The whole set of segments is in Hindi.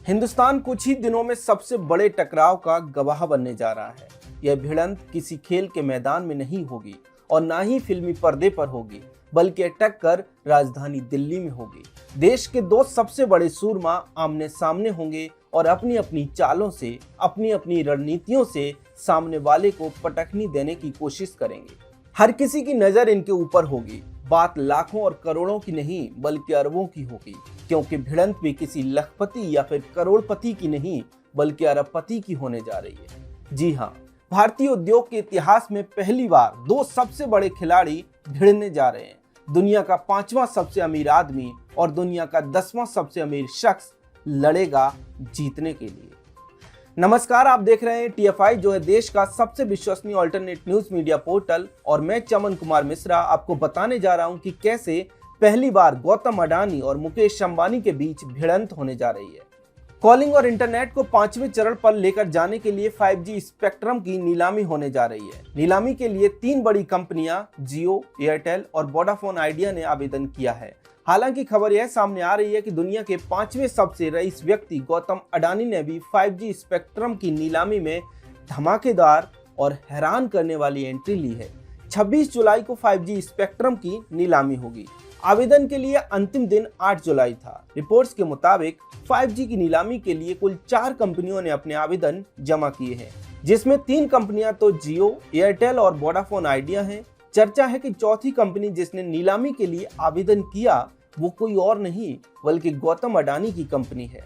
हिंदुस्तान कुछ ही दिनों में सबसे बड़े टकराव का गवाह बनने जा रहा है। यह भिड़ंत किसी खेल के मैदान में नहीं होगी और ना ही फिल्मी पर्दे पर होगी, बल्कि यह टक्कर राजधानी दिल्ली में होगी। देश के दो सबसे बड़े सूरमा आमने सामने होंगे और अपनी अपनी चालों से, अपनी अपनी रणनीतियों से सामने वाले को पटखनी देने की कोशिश करेंगे। हर किसी की नजर इनके ऊपर होगी। बात लाखों और करोड़ों की नहीं बल्कि अरबों की होगी, क्योंकि भिड़ंत भी किसी लखपति या फिर करोड़पति की नहीं बल्कि अरबपति की होने जा रही है। जी हाँ, भारतीय उद्योग के इतिहास में पहली बार दो सबसे बड़े खिलाड़ी भिड़ने जा रहे हैं। दुनिया का 5वां सबसे अमीर आदमी और दुनिया का 10वां सबसे अमीर शख्स लड़ेगा जीतने के लिए। नमस्कार, आप देख रहे हैं TFI, जो है देश का सबसे विश्वसनीय अल्टरनेट न्यूज मीडिया पोर्टल, और मैं चमन कुमार मिश्रा आपको बताने जा रहा हूं कि कैसे पहली बार गौतम अडानी और मुकेश अंबानी के बीच भिड़ंत होने जा रही है। कॉलिंग और इंटरनेट को 5वें चरण पर लेकर जाने के लिए 5G स्पेक्ट्रम की नीलामी होने जा रही है। नीलामी के लिए 3 बड़ी कंपनियां जियो, एयरटेल और वोडाफोन आइडिया ने आवेदन किया है। हालांकि खबर यह सामने आ रही है कि दुनिया के 5वें सबसे रईस व्यक्ति गौतम अडानी ने भी 5G स्पेक्ट्रम की नीलामी में धमाकेदार और हैरान करने वाली एंट्री ली है। 26 जुलाई को 5G स्पेक्ट्रम की नीलामी होगी। आवेदन के लिए अंतिम दिन 8 जुलाई था। रिपोर्ट्स के मुताबिक 5G की नीलामी के लिए कुल 4 कंपनियों ने अपने आवेदन जमा किए हैं, जिसमें 3 कंपनियां तो जियो, एयरटेल और वोडाफोन आइडिया हैं। चर्चा है कि चौथी कंपनी जिसने नीलामी के लिए आवेदन किया वो कोई और नहीं बल्कि गौतम अडानी की कंपनी है।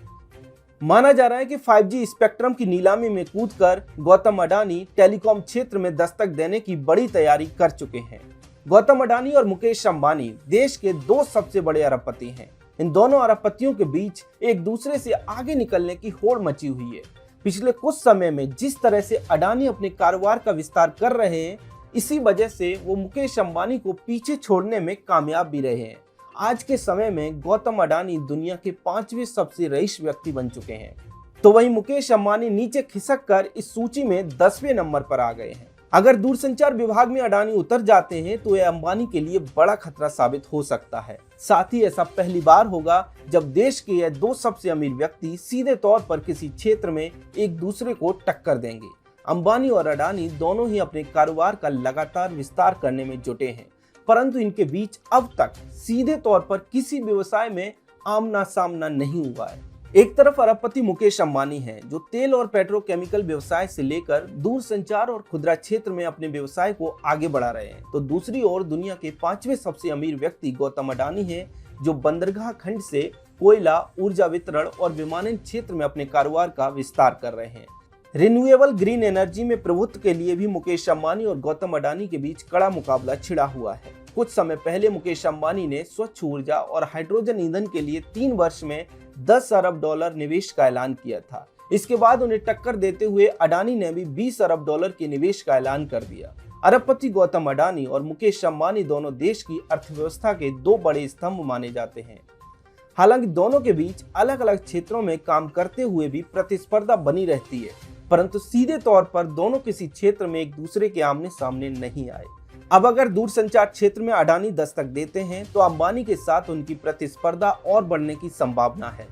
माना जा रहा है कि 5G स्पेक्ट्रम की नीलामी में कूदकर गौतम अडानी टेलीकॉम क्षेत्र में दस्तक देने की बड़ी तैयारी कर चुके हैं। गौतम अडानी और मुकेश अंबानी देश के 2 सबसे बड़े अरबपति हैं। इन दोनों अरबपतियों के बीच एक दूसरे से आगे निकलने की होड़ मची हुई है। पिछले कुछ समय में जिस तरह से अडानी अपने कारोबार का विस्तार कर रहे हैं, इसी वजह से वो मुकेश अंबानी को पीछे छोड़ने में कामयाब भी रहे हैं। आज के समय में गौतम अडानी दुनिया के 5वें सबसे रईस व्यक्ति बन चुके हैं, तो वहीं मुकेश अंबानी नीचे खिसक कर इस सूची में 10वें नंबर पर आ गए हैं। अगर दूरसंचार विभाग में अडानी उतर जाते हैं तो यह अंबानी के लिए बड़ा खतरा साबित हो सकता है। साथ ही ऐसा पहली बार होगा जब देश के यह 2 सबसे अमीर व्यक्ति सीधे तौर पर किसी क्षेत्र में एक दूसरे को टक्कर देंगे। अंबानी और अडानी दोनों ही अपने कारोबार का लगातार विस्तार करने में जुटे हैं, परंतु इनके बीच अब तक सीधे तौर पर किसी व्यवसाय में आमना सामना नहीं हुआ है। एक तरफ अरबपति मुकेश अंबानी हैं, जो तेल और पेट्रोकेमिकल व्यवसाय से लेकर दूरसंचार और खुदरा क्षेत्र में अपने व्यवसाय को आगे बढ़ा रहे हैं, तो दूसरी ओर दुनिया के 5वें सबसे अमीर व्यक्ति गौतम अडानी हैं, जो बंदरगाह खंड से कोयला, ऊर्जा वितरण और विमानन क्षेत्र में अपने कारोबार का विस्तार कर रहे हैं। रिन्यूएबल ग्रीन एनर्जी में प्रभुत्व के लिए भी मुकेश अंबानी और गौतम अडानी के बीच कड़ा मुकाबला छिड़ा हुआ है। कुछ समय पहले मुकेश अंबानी ने स्वच्छ ऊर्जा और हाइड्रोजन ईंधन के लिए 3 वर्ष में $10 अरब निवेश का ऐलान किया था। इसके बाद उन्हें टक्कर देते हुए अडानी ने भी $20 अरब के निवेश का ऐलान कर दिया। अरबपति गौतम अडानी और मुकेश अंबानी दोनों देश की अर्थव्यवस्था के 2 बड़े स्तंभ माने जाते हैं। हालांकि दोनों के बीच अलग अलग क्षेत्रों में काम करते हुए भी प्रतिस्पर्धा बनी रहती है, परंतु सीधे तौर पर दोनों किसी क्षेत्र में एक दूसरे के आमने सामने नहीं आए। अब अगर दूरसंचार क्षेत्र में अडानी दस्तक देते हैं तो अंबानी के साथ उनकी प्रतिस्पर्धा और बढ़ने की संभावना है,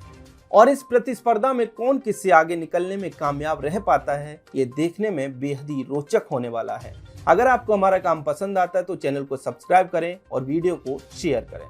और इस प्रतिस्पर्धा में कौन किससे आगे निकलने में कामयाब रह पाता है, ये देखने में बेहद ही रोचक होने वाला है। अगर आपको हमारा काम पसंद आता है तो चैनल को सब्सक्राइब करें और वीडियो को शेयर करें।